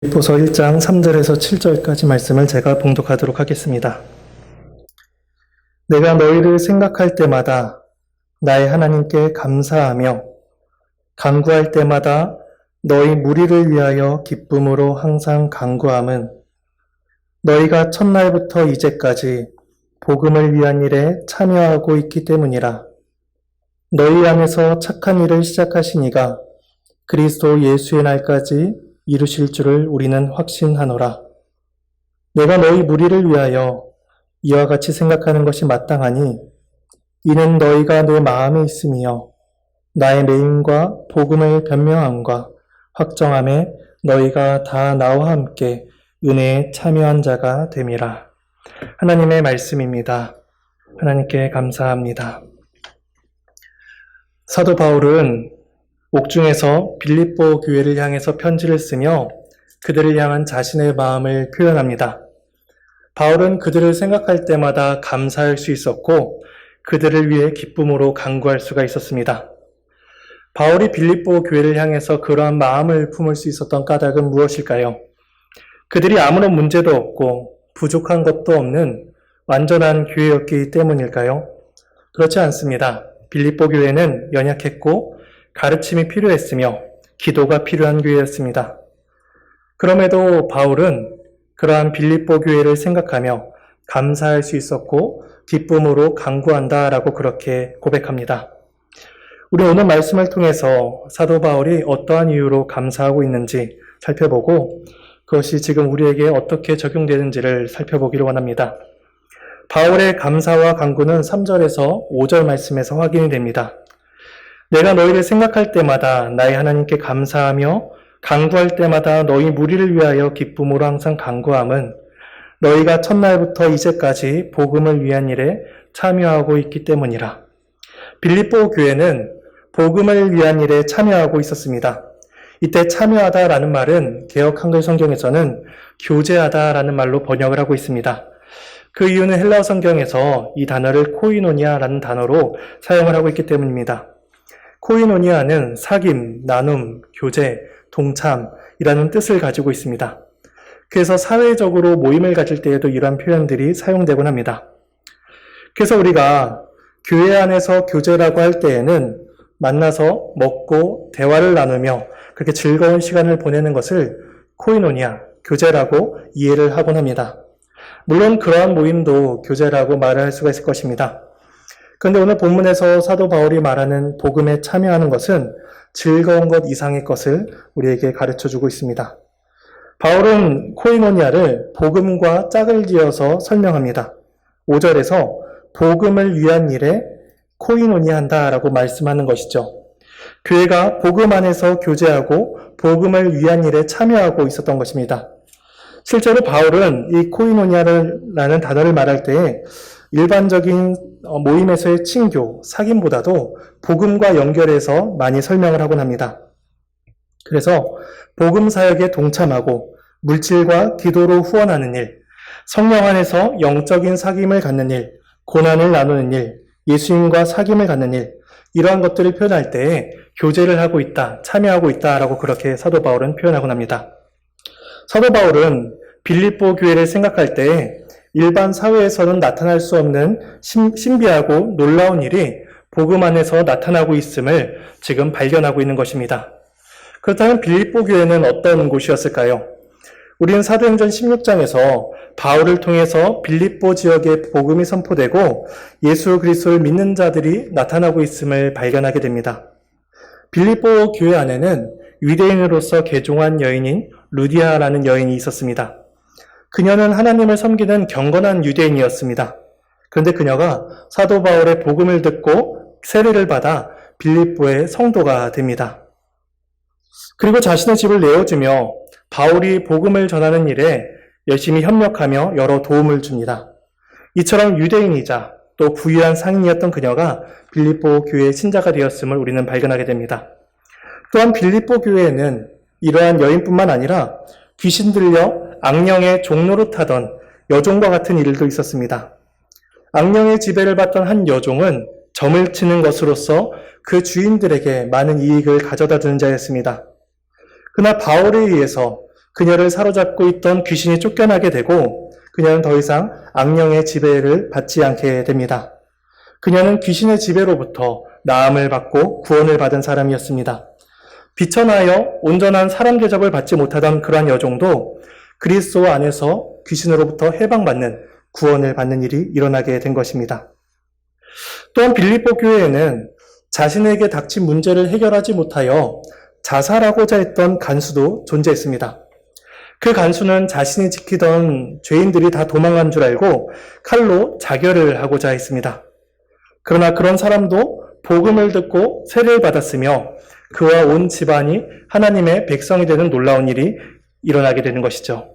빌립보서 1장 3절에서 7절까지 말씀을 제가 봉독하도록 하겠습니다. 내가 너희를 생각할 때마다 나의 하나님께 감사하며 간구할 때마다 너희 무리를 위하여 기쁨으로 항상 간구함은 너희가 첫날부터 이제까지 복음을 위한 일에 참여하고 있기 때문이라. 너희 안에서 착한 일을 시작하신 이가 그리스도 예수의 날까지 이루실 줄을 우리는 확신하노라. 내가 너희 무리를 위하여 이와 같이 생각하는 것이 마땅하니 이는 너희가 내 마음에 있으며 나의 매임과 복음을 변명함과 확정함에 너희가 다 나와 함께 은혜에 참여한 자가 됨이라. 하나님의 말씀입니다. 하나님께 감사합니다. 사도 바울은 옥중에서 빌립보 교회를 향해서 편지를 쓰며 그들을 향한 자신의 마음을 표현합니다. 바울은 그들을 생각할 때마다 감사할 수 있었고 그들을 위해 기쁨으로 간구할 수가 있었습니다. 바울이 빌립보 교회를 향해서 그러한 마음을 품을 수 있었던 까닭은 무엇일까요? 그들이 아무런 문제도 없고 부족한 것도 없는 완전한 교회였기 때문일까요? 그렇지 않습니다. 빌립보 교회는 연약했고 가르침이 필요했으며 기도가 필요한 교회였습니다. 그럼에도 바울은 그러한 빌립보 교회를 생각하며 감사할 수 있었고 기쁨으로 간구한다라고 그렇게 고백합니다. 우리 오늘 말씀을 통해서 사도 바울이 어떠한 이유로 감사하고 있는지 살펴보고 그것이 지금 우리에게 어떻게 적용되는지를 살펴보기를 원합니다. 바울의 감사와 간구는 3절에서 5절 말씀에서 확인이 됩니다. 내가 너희를 생각할 때마다 나의 하나님께 감사하며 간구할 때마다 너희 무리를 위하여 기쁨으로 항상 간구함은 너희가 첫날부터 이제까지 복음을 위한 일에 참여하고 있기 때문이라. 빌립보 교회는 복음을 위한 일에 참여하고 있었습니다. 이때 참여하다라는 말은 개역 한글 성경에서는 교제하다라는 말로 번역을 하고 있습니다. 그 이유는 헬라어 성경에서 이 단어를 코이노니아라는 단어로 사용을 하고 있기 때문입니다. 코이노니아는 사귐, 나눔, 교제, 동참이라는 뜻을 가지고 있습니다. 그래서 사회적으로 모임을 가질 때에도 이러한 표현들이 사용되곤 합니다. 그래서 우리가 교회 안에서 교제라고 할 때에는 만나서 먹고 대화를 나누며 그렇게 즐거운 시간을 보내는 것을 코이노니아, 교제라고 이해를 하곤 합니다. 물론 그러한 모임도 교제라고 말을 할 수가 있을 것입니다. 그런데 오늘 본문에서 사도 바울이 말하는 복음에 참여하는 것은 즐거운 것 이상의 것을 우리에게 가르쳐주고 있습니다. 바울은 코이노니아를 복음과 짝을 지어서 설명합니다. 5절에서 복음을 위한 일에 코이노니아한다라고 말씀하는 것이죠. 교회가 복음 안에서 교제하고 복음을 위한 일에 참여하고 있었던 것입니다. 실제로 바울은 이 코이노니아라는 단어를 말할 때에 일반적인 모임에서의 친교, 사귐보다도 복음과 연결해서 많이 설명을 하곤 합니다. 그래서 복음 사역에 동참하고 물질과 기도로 후원하는 일, 성령 안에서 영적인 사귐을 갖는 일, 고난을 나누는 일, 예수님과 사귐을 갖는 일, 이러한 것들을 표현할 때에 교제를 하고 있다, 참여하고 있다라고 그렇게 사도 바울은 표현하곤 합니다. 사도 바울은 빌립보 교회를 생각할 때에 일반 사회에서는 나타날 수 없는 신비하고 놀라운 일이 복음 안에서 나타나고 있음을 지금 발견하고 있는 것입니다. 그렇다면 빌립보 교회는 어떤 곳이었을까요? 우리는 사도행전 16장에서 바울을 통해서 빌립보 지역에 복음이 선포되고 예수 그리스도를 믿는 자들이 나타나고 있음을 발견하게 됩니다. 빌립보 교회 안에는 유대인으로서 개종한 여인인 루디아라는 여인이 있었습니다. 그녀는 하나님을 섬기는 경건한 유대인이었습니다. 그런데 그녀가 사도 바울의 복음을 듣고 세례를 받아 빌립보의 성도가 됩니다. 그리고 자신의 집을 내어주며 바울이 복음을 전하는 일에 열심히 협력하며 여러 도움을 줍니다. 이처럼 유대인이자 또 부유한 상인이었던 그녀가 빌립보 교회의 신자가 되었음을 우리는 발견하게 됩니다. 또한 빌립보 교회에는 이러한 여인뿐만 아니라 귀신 들려 악령의 종로로 타던 여종과 같은 일도 있었습니다. 악령의 지배를 받던 한 여종은 점을 치는 것으로서 그 주인들에게 많은 이익을 가져다 주는 자였습니다. 그러나 바울에 의해서 그녀를 사로잡고 있던 귀신이 쫓겨나게 되고 그녀는 더 이상 악령의 지배를 받지 않게 됩니다. 그녀는 귀신의 지배로부터 나음을 받고 구원을 받은 사람이었습니다. 비천하여 온전한 사람 대접을 받지 못하던 그러한 여종도 그리스도 안에서 귀신으로부터 해방받는 구원을 받는 일이 일어나게 된 것입니다. 또한 빌립보 교회에는 자신에게 닥친 문제를 해결하지 못하여 자살하고자 했던 간수도 존재했습니다. 그 간수는 자신이 지키던 죄인들이 다 도망간 줄 알고 칼로 자결을 하고자 했습니다. 그러나 그런 사람도 복음을 듣고 세례를 받았으며 그와 온 집안이 하나님의 백성이 되는 놀라운 일이 일어나게 되는 것이죠.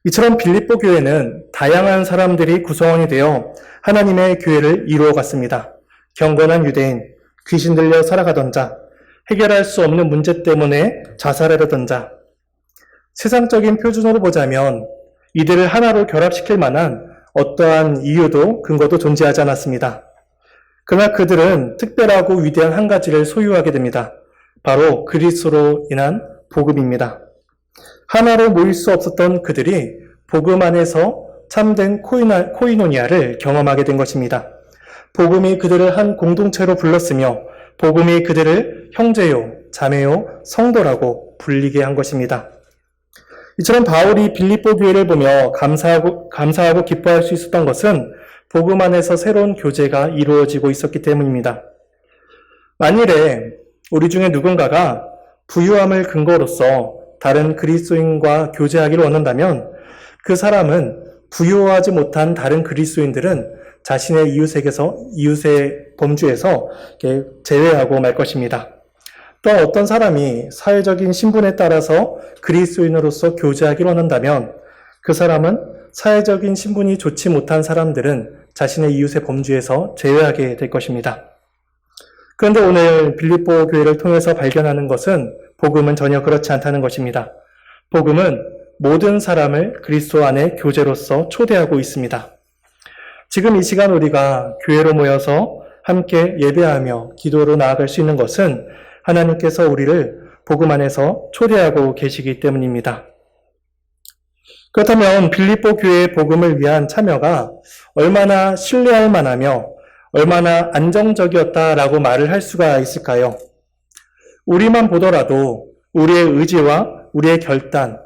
이처럼 빌립보 교회는 다양한 사람들이 구성원이 되어 하나님의 교회를 이루어 갔습니다. 경건한 유대인, 귀신 들려 살아가던 자, 해결할 수 없는 문제 때문에 자살하려던 자. 세상적인 표준으로 보자면 이들을 하나로 결합시킬 만한 어떠한 이유도 근거도 존재하지 않았습니다. 그러나 그들은 특별하고 위대한 한 가지를 소유하게 됩니다. 바로 그리스도로 인한 복음입니다. 하나로 모일 수 없었던 그들이 복음 안에서 참된 코이노니아를 경험하게 된 것입니다. 복음이 그들을 한 공동체로 불렀으며 복음이 그들을 형제요, 자매요, 성도라고 불리게 한 것입니다. 이처럼 바울이 빌립보 교회를 보며 감사하고 기뻐할 수 있었던 것은 복음 안에서 새로운 교제가 이루어지고 있었기 때문입니다. 만일에 우리 중에 누군가가 부유함을 근거로서 다른 그리스도인과 교제하기를 원한다면 그 사람은 부유하지 못한 다른 그리스도인들은 자신의 이웃의 범주에서 제외하고 말 것입니다. 또 어떤 사람이 사회적인 신분에 따라서 그리스도인으로서 교제하기를 원한다면 그 사람은 사회적인 신분이 좋지 못한 사람들은 자신의 이웃의 범주에서 제외하게 될 것입니다. 그런데 오늘 빌립보 교회를 통해서 발견하는 것은 복음은 전혀 그렇지 않다는 것입니다. 복음은 모든 사람을 그리스도 안에 교제로서 초대하고 있습니다. 지금 이 시간 우리가 교회로 모여서 함께 예배하며 기도로 나아갈 수 있는 것은 하나님께서 우리를 복음 안에서 초대하고 계시기 때문입니다. 그렇다면 빌립보 교회의 복음을 위한 참여가 얼마나 신뢰할 만하며 얼마나 안정적이었다라고 말을 할 수가 있을까요? 우리만 보더라도 우리의 의지와 우리의 결단,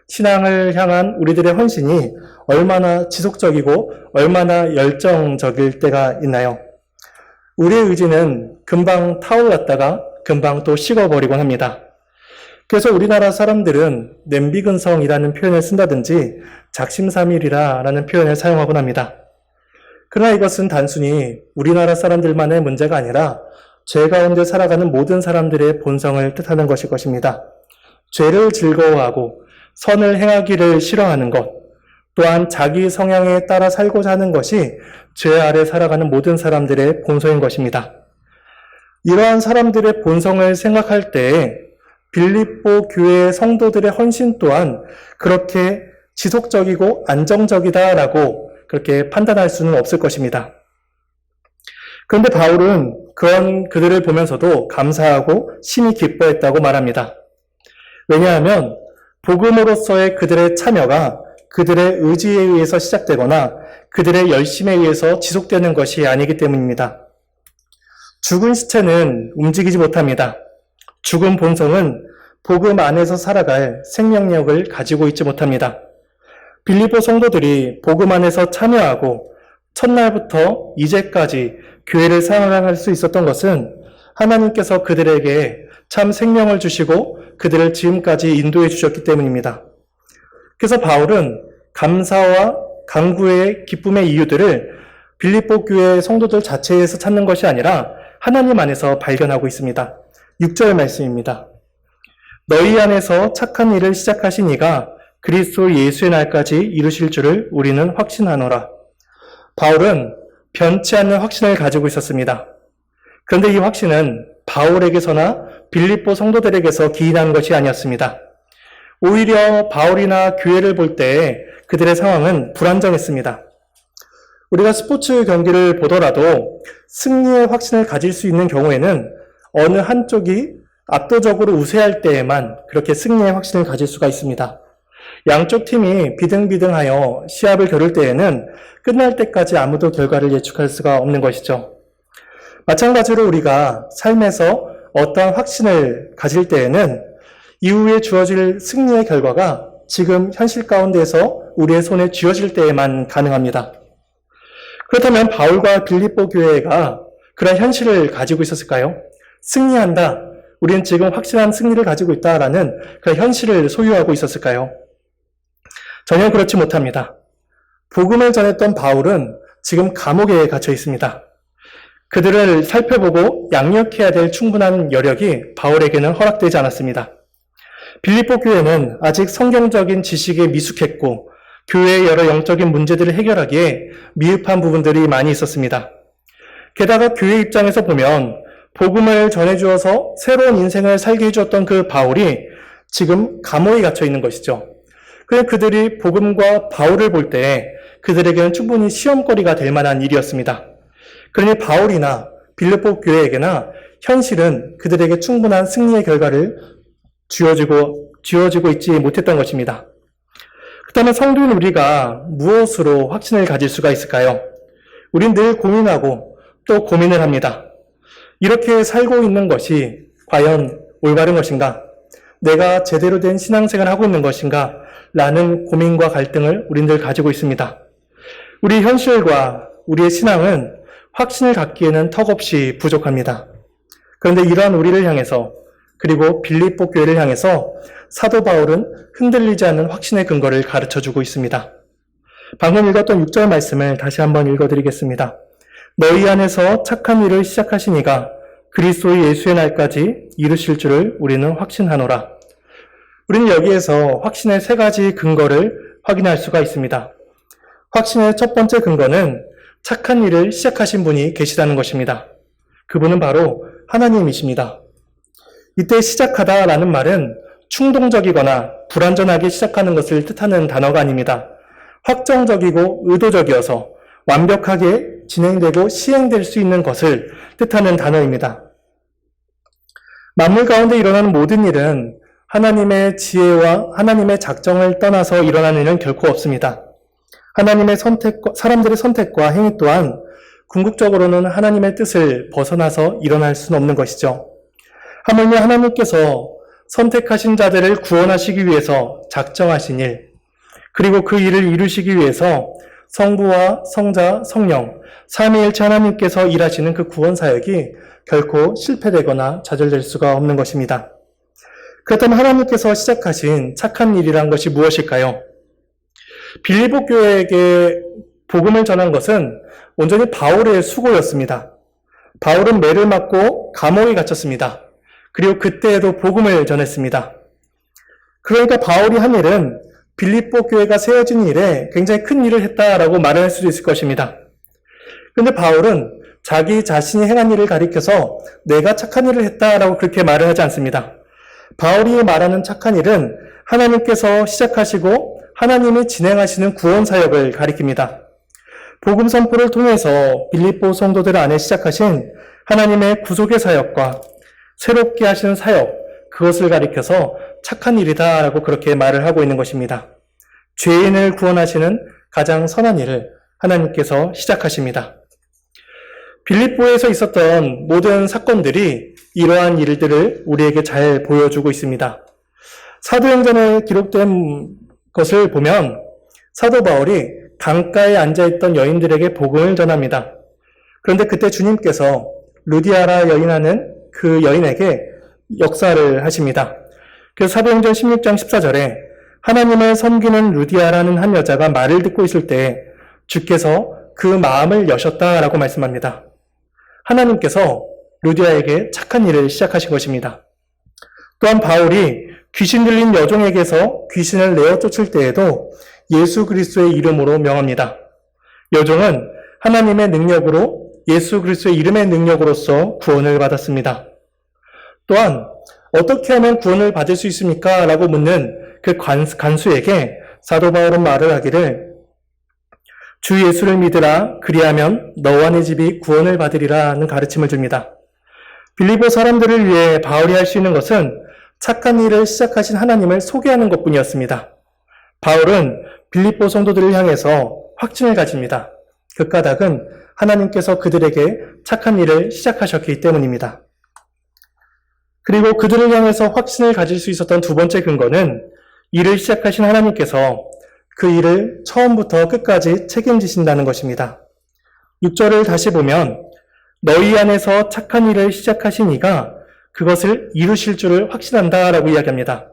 신앙을 향한 우리들의 헌신이 얼마나 지속적이고 얼마나 열정적일 때가 있나요? 우리의 의지는 금방 타올랐다가 금방 또 식어버리곤 합니다. 그래서 우리나라 사람들은 냄비근성이라는 표현을 쓴다든지 작심삼일이라는 표현을 사용하곤 합니다. 그러나 이것은 단순히 우리나라 사람들만의 문제가 아니라 죄 가운데 살아가는 모든 사람들의 본성을 뜻하는 것일 것입니다. 죄를 즐거워하고 선을 행하기를 싫어하는 것, 또한 자기 성향에 따라 살고자 하는 것이 죄 아래 살아가는 모든 사람들의 본성인 것입니다. 이러한 사람들의 본성을 생각할 때 빌립보 교회의 성도들의 헌신 또한 그렇게 지속적이고 안정적이다라고 그렇게 판단할 수는 없을 것입니다. 그런데 바울은 그들을 보면서도 감사하고 심히 기뻐했다고 말합니다. 왜냐하면 복음으로서의 그들의 참여가 그들의 의지에 의해서 시작되거나 그들의 열심에 의해서 지속되는 것이 아니기 때문입니다. 죽은 시체는 움직이지 못합니다. 죽은 본성은 복음 안에서 살아갈 생명력을 가지고 있지 못합니다. 빌립보 성도들이 복음 안에서 참여하고 첫날부터 이제까지 교회를 사랑할 수 있었던 것은 하나님께서 그들에게 참 생명을 주시고 그들을 지금까지 인도해 주셨기 때문입니다. 그래서 바울은 감사와 간구의 기쁨의 이유들을 빌립보 교회 성도들 자체에서 찾는 것이 아니라 하나님 안에서 발견하고 있습니다. 6절 말씀입니다. 너희 안에서 착한 일을 시작하신 이가 그리스도 예수의 날까지 이루실 줄을 우리는 확신하노라. 바울은 변치 않는 확신을 가지고 있었습니다. 그런데 이 확신은 바울에게서나 빌립보 성도들에게서 기인한 것이 아니었습니다. 오히려 바울이나 교회를 볼 때 그들의 상황은 불안정했습니다. 우리가 스포츠 경기를 보더라도 승리의 확신을 가질 수 있는 경우에는 어느 한쪽이 압도적으로 우세할 때에만 그렇게 승리의 확신을 가질 수가 있습니다. 양쪽 팀이 비등비등하여 시합을 겨룰 때에는 끝날 때까지 아무도 결과를 예측할 수가 없는 것이죠. 마찬가지로 우리가 삶에서 어떠한 확신을 가질 때에는 이후에 주어질 승리의 결과가 지금 현실 가운데에서 우리의 손에 쥐어질 때에만 가능합니다. 그렇다면 바울과 빌립보 교회가 그런 현실을 가지고 있었을까요? 승리한다. 우리는 지금 확실한 승리를 가지고 있다라는 그런 현실을 소유하고 있었을까요? 전혀 그렇지 못합니다. 복음을 전했던 바울은 지금 감옥에 갇혀 있습니다. 그들을 살펴보고 양육해야 될 충분한 여력이 바울에게는 허락되지 않았습니다. 빌립보 교회는 아직 성경적인 지식에 미숙했고 교회의 여러 영적인 문제들을 해결하기에 미흡한 부분들이 많이 있었습니다. 게다가 교회 입장에서 보면 복음을 전해주어서 새로운 인생을 살게 해주었던 그 바울이 지금 감옥에 갇혀 있는 것이죠. 그래서 그들이 복음과 바울을 볼 때 그들에게는 충분히 시험거리가 될 만한 일이었습니다. 그러니 바울이나 빌립보 교회에게나 현실은 그들에게 충분한 승리의 결과를 쥐어지고 있지 못했던 것입니다. 그렇다면 성도인 우리가 무엇으로 확신을 가질 수가 있을까요? 우린 늘 고민하고 또 고민을 합니다. 이렇게 살고 있는 것이 과연 올바른 것인가? 내가 제대로 된 신앙생활을 하고 있는 것인가? 라는 고민과 갈등을 우린 늘 가지고 있습니다. 우리 현실과 우리의 신앙은 확신을 갖기에는 턱없이 부족합니다. 그런데 이러한 우리를 향해서 그리고 빌립보 교회를 향해서 사도 바울은 흔들리지 않는 확신의 근거를 가르쳐주고 있습니다. 방금 읽었던 6절 말씀을 다시 한번 읽어드리겠습니다. 너희 안에서 착한 일을 시작하신 이가 그리스도 예수의 날까지 이루실 줄을 우리는 확신하노라. 우리는 여기에서 확신의 세 가지 근거를 확인할 수가 있습니다. 확신의 첫 번째 근거는 착한 일을 시작하신 분이 계시다는 것입니다. 그분은 바로 하나님이십니다. 이때 시작하다라는 말은 충동적이거나 불완전하게 시작하는 것을 뜻하는 단어가 아닙니다. 확정적이고 의도적이어서 완벽하게 진행되고 시행될 수 있는 것을 뜻하는 단어입니다. 만물 가운데 일어나는 모든 일은 하나님의 지혜와 하나님의 작정을 떠나서 일어나는 일은 결코 없습니다. 하나님의 사람들의 선택과 행위 또한 궁극적으로는 하나님의 뜻을 벗어나서 일어날 수는 없는 것이죠. 하물며 하나님께서 선택하신 자들을 구원하시기 위해서 작정하신 일, 그리고 그 일을 이루시기 위해서 성부와 성자, 성령, 삼위일체 하나님께서 일하시는 그 구원 사역이 결코 실패되거나 좌절될 수가 없는 것입니다. 그렇다면 하나님께서 시작하신 착한 일이란 것이 무엇일까요? 빌립보 교회에게 복음을 전한 것은 온전히 바울의 수고였습니다. 바울은 매를 맞고 감옥에 갇혔습니다. 그리고 그때에도 복음을 전했습니다. 그러니까 바울이 한 일은 빌립보 교회가 세워진 일에 굉장히 큰 일을 했다라고 말을 할 수도 있을 것입니다. 그런데 바울은 자기 자신이 행한 일을 가리켜서 내가 착한 일을 했다라고 그렇게 말을 하지 않습니다. 바울이 말하는 착한 일은 하나님께서 시작하시고 하나님이 진행하시는 구원 사역을 가리킵니다. 복음 선포를 통해서 빌립보 성도들 안에 시작하신 하나님의 구속의 사역과 새롭게 하시는 사역, 그것을 가리켜서 착한 일이다라고 그렇게 말을 하고 있는 것입니다. 죄인을 구원하시는 가장 선한 일을 하나님께서 시작하십니다. 빌립보에서 있었던 모든 사건들이 이러한 일들을 우리에게 잘 보여주고 있습니다. 사도행전에 기록된 것을 보면 사도 바울이 강가에 앉아있던 여인들에게 복음을 전합니다. 그런데 그때 주님께서 루디아라 여인하는 그 여인에게 역사를 하십니다. 그래서 사도행전 16장 14절에 하나님을 섬기는 루디아라는 한 여자가 말을 듣고 있을 때 주께서 그 마음을 여셨다라고 말씀합니다. 하나님께서 루디아에게 착한 일을 시작하신 것입니다. 또한 바울이 귀신 들린 여종에게서 귀신을 내어 쫓을 때에도 예수 그리스도의 이름으로 명합니다. 여종은 하나님의 능력으로 예수 그리스도의 이름의 능력으로서 구원을 받았습니다. 또한 어떻게 하면 구원을 받을 수 있습니까? 라고 묻는 그 간수에게 사도 바울은 말을 하기를 주 예수를 믿으라 그리하면 너와 네 집이 구원을 받으리라 는 가르침을 줍니다. 빌립보 사람들을 위해 바울이 할 수 있는 것은 착한 일을 시작하신 하나님을 소개하는 것뿐이었습니다. 바울은 빌립보 성도들을 향해서 확신을 가집니다. 그 까닭은 하나님께서 그들에게 착한 일을 시작하셨기 때문입니다. 그리고 그들을 향해서 확신을 가질 수 있었던 두 번째 근거는 일을 시작하신 하나님께서 그 일을 처음부터 끝까지 책임지신다는 것입니다. 6절을 다시 보면 너희 안에서 착한 일을 시작하신 이가 그것을 이루실 줄을 확신한다라고 이야기합니다.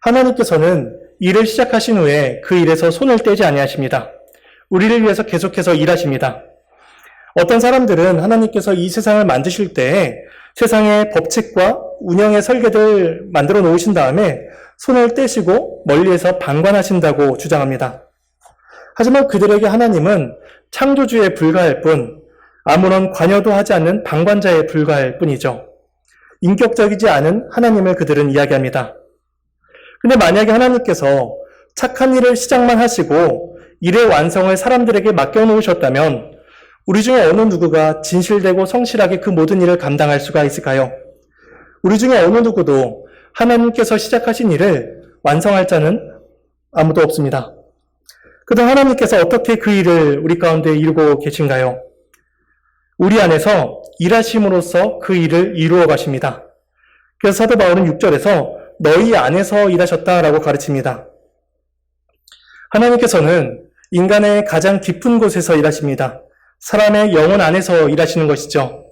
하나님께서는 일을 시작하신 후에 그 일에서 손을 떼지 아니하십니다. 우리를 위해서 계속해서 일하십니다. 어떤 사람들은 하나님께서 이 세상을 만드실 때 세상의 법칙과 운영의 설계를 만들어 놓으신 다음에 손을 떼시고 멀리에서 방관하신다고 주장합니다. 하지만 그들에게 하나님은 창조주에 불과할 뿐 아무런 관여도 하지 않는 방관자에 불과할 뿐이죠. 인격적이지 않은 하나님을 그들은 이야기합니다. 근데 만약에 하나님께서 착한 일을 시작만 하시고 일의 완성을 사람들에게 맡겨놓으셨다면 우리 중에 어느 누구가 진실되고 성실하게 그 모든 일을 감당할 수가 있을까요? 우리 중에 어느 누구도 하나님께서 시작하신 일을 완성할 자는 아무도 없습니다. 그동안 하나님께서 어떻게 그 일을 우리 가운데 이루고 계신가요? 우리 안에서 일하심으로써 그 일을 이루어 가십니다. 그래서 사도 바울은 6절에서 너희 안에서 일하셨다라고 가르칩니다. 하나님께서는 인간의 가장 깊은 곳에서 일하십니다. 사람의 영혼 안에서 일하시는 것이죠.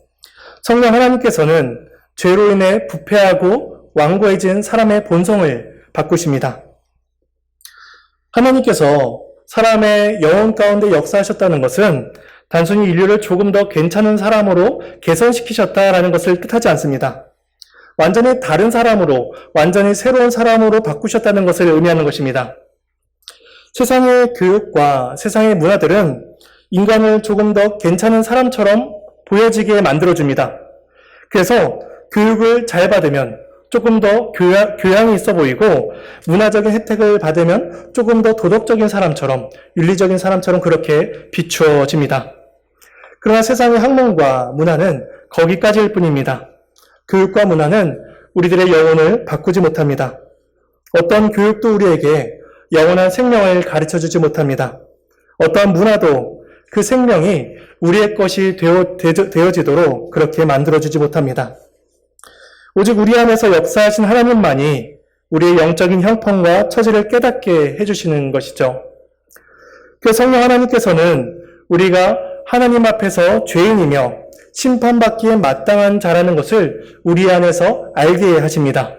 성령 하나님께서는 죄로 인해 부패하고 완고해진 사람의 본성을 바꾸십니다. 하나님께서 사람의 영혼 가운데 역사하셨다는 것은 단순히 인류를 조금 더 괜찮은 사람으로 개선시키셨다라는 것을 뜻하지 않습니다. 완전히 다른 사람으로, 완전히 새로운 사람으로 바꾸셨다는 것을 의미하는 것입니다. 세상의 교육과 세상의 문화들은 인간을 조금 더 괜찮은 사람처럼 보여지게 만들어줍니다. 그래서 교육을 잘 받으면 조금 더 교양이 있어 보이고 문화적인 혜택을 받으면 조금 더 도덕적인 사람처럼 윤리적인 사람처럼 그렇게 비추어집니다. 그러나 세상의 학문과 문화는 거기까지일 뿐입니다. 교육과 문화는 우리들의 영혼을 바꾸지 못합니다. 어떤 교육도 우리에게 영원한 생명을 가르쳐주지 못합니다. 어떠한 문화도 그 생명이 우리의 것이 되어지도록 그렇게 만들어주지 못합니다. 오직 우리 안에서 역사하신 하나님만이 우리의 영적인 형편과 처지를 깨닫게 해주시는 것이죠. 그 성령 하나님께서는 우리가 하나님 앞에서 죄인이며 심판받기에 마땅한 자라는 것을 우리 안에서 알게 하십니다.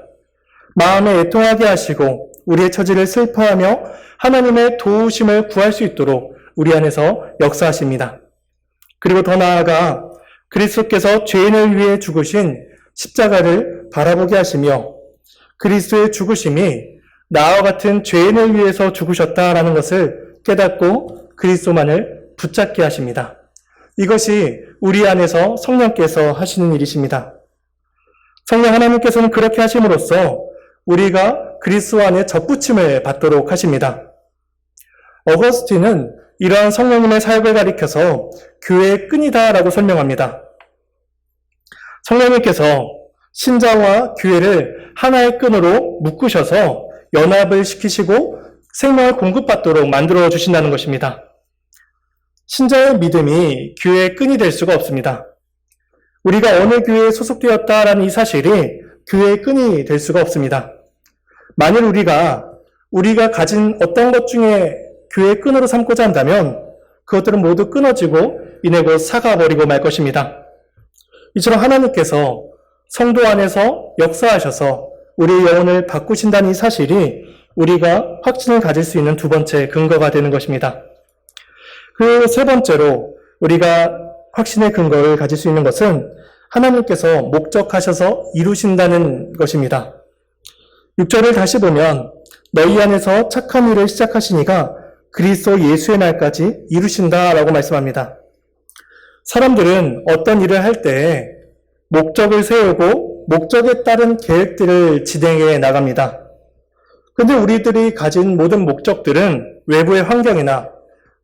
마음에 애통하게 하시고 우리의 처지를 슬퍼하며 하나님의 도우심을 구할 수 있도록 우리 안에서 역사하십니다. 그리고 더 나아가 그리스도께서 죄인을 위해 죽으신 십자가를 바라보게 하시며 그리스도의 죽으심이 나와 같은 죄인을 위해서 죽으셨다라는 것을 깨닫고 그리스도만을 붙잡게 하십니다. 이것이 우리 안에서 성령께서 하시는 일이십니다. 성령 하나님께서는 그렇게 하심으로써 우리가 그리스도 안에 접붙임을 받도록 하십니다. 어거스틴은 이러한 성령님의 사역을 가리켜서 교회의 끈이다라고 설명합니다. 성령님께서 신자와 교회를 하나의 끈으로 묶으셔서 연합을 시키시고 생명을 공급받도록 만들어 주신다는 것입니다. 신자의 믿음이 교회의 끈이 될 수가 없습니다. 우리가 어느 교회에 소속되었다라는 이 사실이 교회의 끈이 될 수가 없습니다. 만일 우리가 가진 어떤 것 중에 교회의 끈으로 삼고자 한다면 그것들은 모두 끊어지고 이내 곧 사가버리고 말 것입니다. 이처럼 하나님께서 성도 안에서 역사하셔서 우리의 영혼을 바꾸신다는 이 사실이 우리가 확신을 가질 수 있는 두 번째 근거가 되는 것입니다. 그 세 번째로 우리가 확신의 근거를 가질 수 있는 것은 하나님께서 목적하셔서 이루신다는 것입니다. 6절을 다시 보면 너희 안에서 착한 일을 시작하시니가 그리스도 예수의 날까지 이루신다라고 말씀합니다. 사람들은 어떤 일을 할 때 목적을 세우고 목적에 따른 계획들을 진행해 나갑니다. 그런데 우리들이 가진 모든 목적들은 외부의 환경이나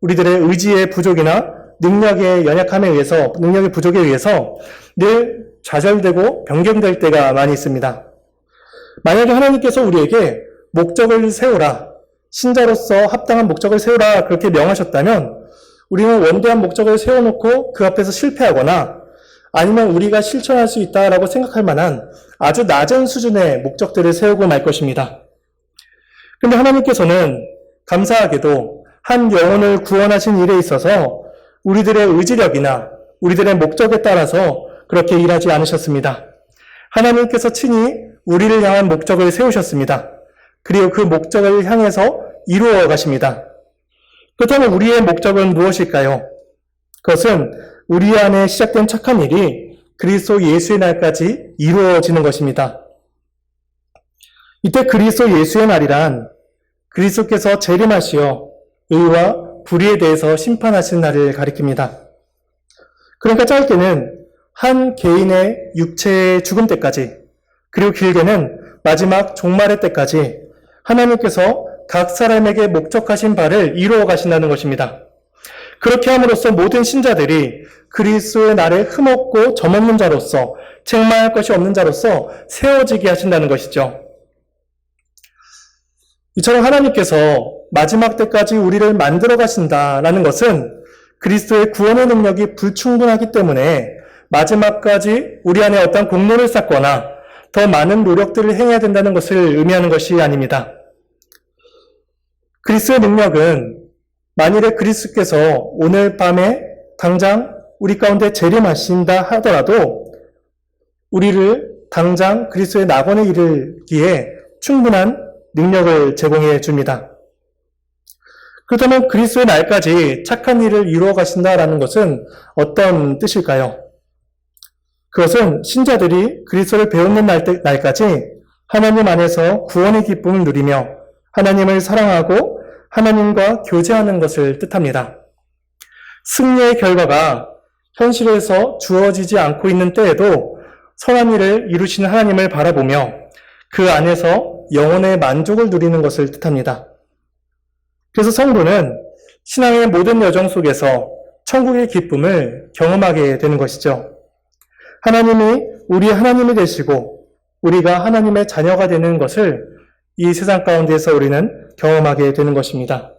우리들의 의지의 부족이나 능력의 부족에 의해서 늘 좌절되고 변경될 때가 많이 있습니다. 만약에 하나님께서 우리에게 목적을 세우라, 신자로서 합당한 목적을 세우라 그렇게 명하셨다면 우리는 원대한 목적을 세워놓고 그 앞에서 실패하거나 아니면 우리가 실천할 수 있다라고 생각할 만한 아주 낮은 수준의 목적들을 세우고 말 것입니다. 그런데 하나님께서는 감사하게도 한 영혼을 구원하신 일에 있어서 우리들의 의지력이나 우리들의 목적에 따라서 그렇게 일하지 않으셨습니다. 하나님께서 친히 우리를 향한 목적을 세우셨습니다. 그리고 그 목적을 향해서 이루어 가십니다. 그렇다면 우리의 목적은 무엇일까요? 그것은 우리 안에 시작된 착한 일이 그리스도 예수의 날까지 이루어지는 것입니다. 이때 그리스도 예수의 날이란 그리스도께서 재림하시어 의와 불의에 대해서 심판하신 날을 가리킵니다. 그러니까 짧게는 한 개인의 육체의 죽음 때까지, 그리고 길게는 마지막 종말의 때까지 하나님께서 각 사람에게 목적하신 바를 이루어 가신다는 것입니다. 그렇게 함으로써 모든 신자들이 그리스도의 날에 흠없고 점없는 자로서, 책망할 것이 없는 자로서 세워지게 하신다는 것이죠. 이처럼 하나님께서 마지막 때까지 우리를 만들어 가신다라는 것은 그리스도의 구원의 능력이 불충분하기 때문에 마지막까지 우리 안에 어떤 공로를 쌓거나 더 많은 노력들을 행해야 된다는 것을 의미하는 것이 아닙니다. 그리스도의 능력은 만일에 그리스도께서 오늘 밤에 당장 우리 가운데 재림하신다 하더라도 우리를 당장 그리스도의 낙원에 이르기에 충분한 능력을 제공해 줍니다. 그렇다면 그리스도의 날까지 착한 일을 이루어 가신다라는 것은 어떤 뜻일까요? 그것은 신자들이 그리스도를 배우는 날까지 하나님 안에서 구원의 기쁨을 누리며 하나님을 사랑하고 하나님과 교제하는 것을 뜻합니다. 승리의 결과가 현실에서 주어지지 않고 있는 때에도 선한 일을 이루시는 하나님을 바라보며 그 안에서 영혼의 만족을 누리는 것을 뜻합니다. 그래서 성도는 신앙의 모든 여정 속에서 천국의 기쁨을 경험하게 되는 것이죠. 하나님이 우리 하나님이 되시고 우리가 하나님의 자녀가 되는 것을 이 세상 가운데서 우리는 경험하게 되는 것입니다.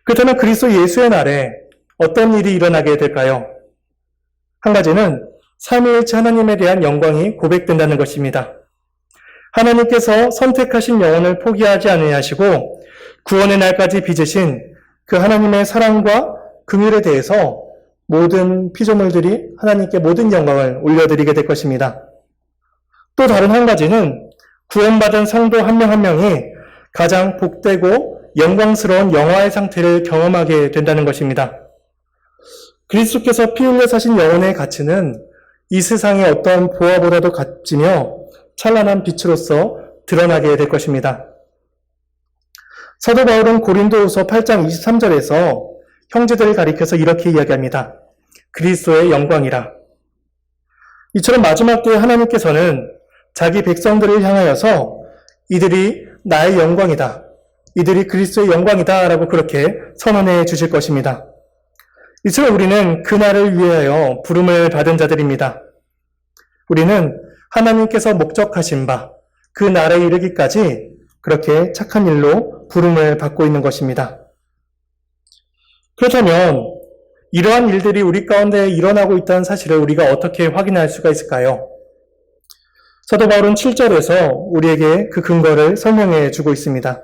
그렇다면 그리스도 예수의 날에 어떤 일이 일어나게 될까요? 한 가지는 삼위일체 하나님에 대한 영광이 고백된다는 것입니다. 하나님께서 선택하신 영혼을 포기하지 아니하시고 구원의 날까지 빚으신 그 하나님의 사랑과 긍휼에 대해서 모든 피조물들이 하나님께 모든 영광을 올려드리게 될 것입니다. 또 다른 한 가지는 구원받은 성도 한 명 한 명이 가장 복되고 영광스러운 영화의 상태를 경험하게 된다는 것입니다. 그리스도께서 피 흘려 사신 영혼의 가치는 이 세상의 어떤 보화보다도 값지며 찬란한 빛으로서 드러나게 될 것입니다. 사도 바울은 고린도후서 8장 23절에서 형제들을 가리켜서 이렇게 이야기합니다. 그리스도의 영광이라. 이처럼 마지막 때에 하나님께서는 자기 백성들을 향하여서 이들이 나의 영광이다. 이들이 그리스도의 영광이다. 라고 그렇게 선언해 주실 것입니다. 이처럼 우리는 그날을 위하여 부름을 받은 자들입니다. 우리는 하나님께서 목적하신 바, 그 날에 이르기까지 그렇게 착한 일로 부름을 받고 있는 것입니다. 그렇다면 이러한 일들이 우리 가운데 일어나고 있다는 사실을 우리가 어떻게 확인할 수가 있을까요? 사도 바울은 7절에서 우리에게 그 근거를 설명해 주고 있습니다.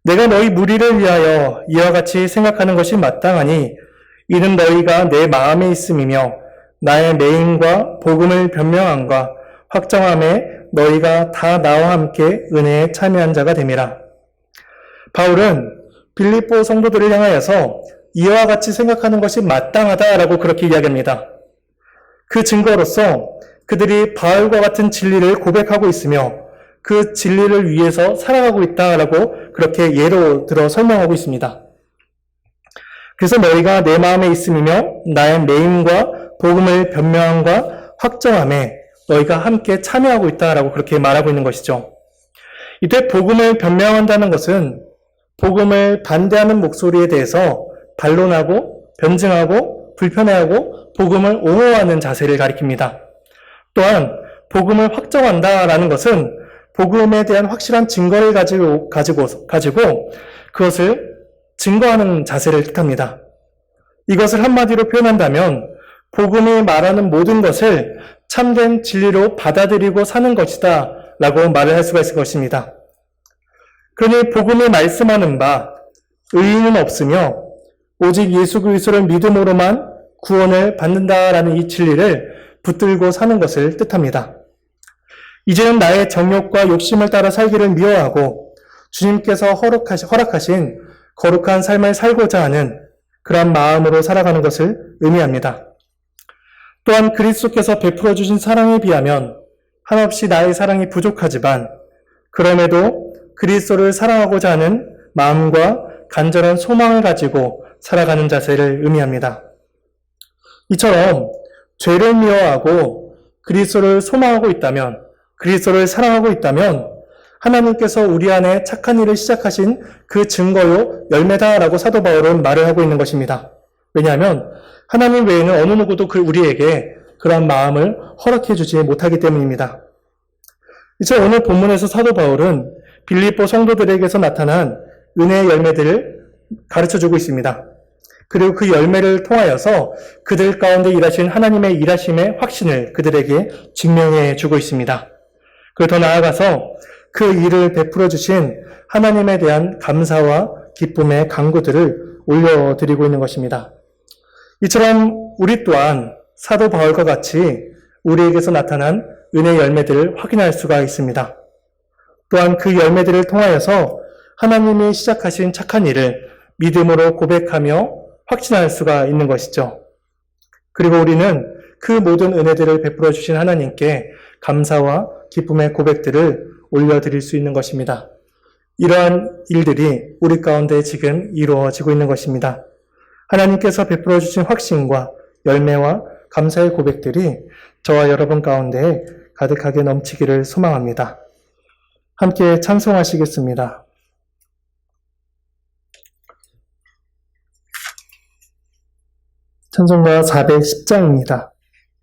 내가 너희 무리를 위하여 이와 같이 생각하는 것이 마땅하니 이는 너희가 내 마음에 있음이며 나의 매임과 복음을 변명함과 확정함에 너희가 다 나와 함께 은혜에 참여한 자가 됨이라. 바울은 빌립보 성도들을 향하여서 이와 같이 생각하는 것이 마땅하다라고 그렇게 이야기합니다. 그 증거로서 그들이 바울과 같은 진리를 고백하고 있으며 그 진리를 위해서 살아가고 있다라고 그렇게 예로 들어 설명하고 있습니다. 그래서 너희가 내 마음에 있음이며 나의 매임과 복음을 변명함과 확정함에 너희가 함께 참여하고 있다라고 그렇게 말하고 있는 것이죠. 이때 복음을 변명한다는 것은 복음을 반대하는 목소리에 대해서 반론하고 변증하고 불편해하고 복음을 옹호하는 자세를 가리킵니다. 또한 복음을 확정한다라는 것은 복음에 대한 확실한 증거를 가지고 그것을 증거하는 자세를 뜻합니다. 이것을 한마디로 표현한다면 복음이 말하는 모든 것을 참된 진리로 받아들이고 사는 것이다 라고 말을 할 수가 있을 것입니다. 그러니 복음이 말씀하는 바 의인은 없으며 오직 예수 그리스도를 믿음으로만 구원을 받는다라는 이 진리를 붙들고 사는 것을 뜻합니다. 이제는 나의 정욕과 욕심을 따라 살기를 미워하고 주님께서 허락하신 거룩한 삶을 살고자 하는 그런 마음으로 살아가는 것을 의미합니다. 또한 그리스도께서 베풀어 주신 사랑에 비하면 한없이 나의 사랑이 부족하지만 그럼에도 그리스도를 사랑하고자 하는 마음과 간절한 소망을 가지고 살아가는 자세를 의미합니다. 이처럼 죄를 미워하고 그리스도를 소망하고 있다면, 그리스도를 사랑하고 있다면 하나님께서 우리 안에 착한 일을 시작하신 그 증거요 열매다라고 사도 바울은 말을 하고 있는 것입니다. 왜냐하면 하나님 외에는 어느 누구도 우리에게 그러한 마음을 허락해 주지 못하기 때문입니다. 이제 오늘 본문에서 사도 바울은 빌립보 성도들에게서 나타난 은혜의 열매들을 가르쳐주고 있습니다. 그리고 그 열매를 통하여서 그들 가운데 일하신 하나님의 일하심의 확신을 그들에게 증명해 주고 있습니다. 그리고 더 나아가서 그 일을 베풀어 주신 하나님에 대한 감사와 기쁨의 간구들을 올려드리고 있는 것입니다. 이처럼 우리 또한 사도 바울과 같이 우리에게서 나타난 은혜의 열매들을 확인할 수가 있습니다. 또한 그 열매들을 통하여서 하나님이 시작하신 착한 일을 믿음으로 고백하며 확신할 수가 있는 것이죠. 그리고 우리는 그 모든 은혜들을 베풀어 주신 하나님께 감사와 기쁨의 고백들을 올려드릴 수 있는 것입니다. 이러한 일들이 우리 가운데 지금 이루어지고 있는 것입니다. 하나님께서 베풀어 주신 확신과 열매와 감사의 고백들이 저와 여러분 가운데 가득하게 넘치기를 소망합니다. 함께 찬송하시겠습니다. 찬송가 410장입니다.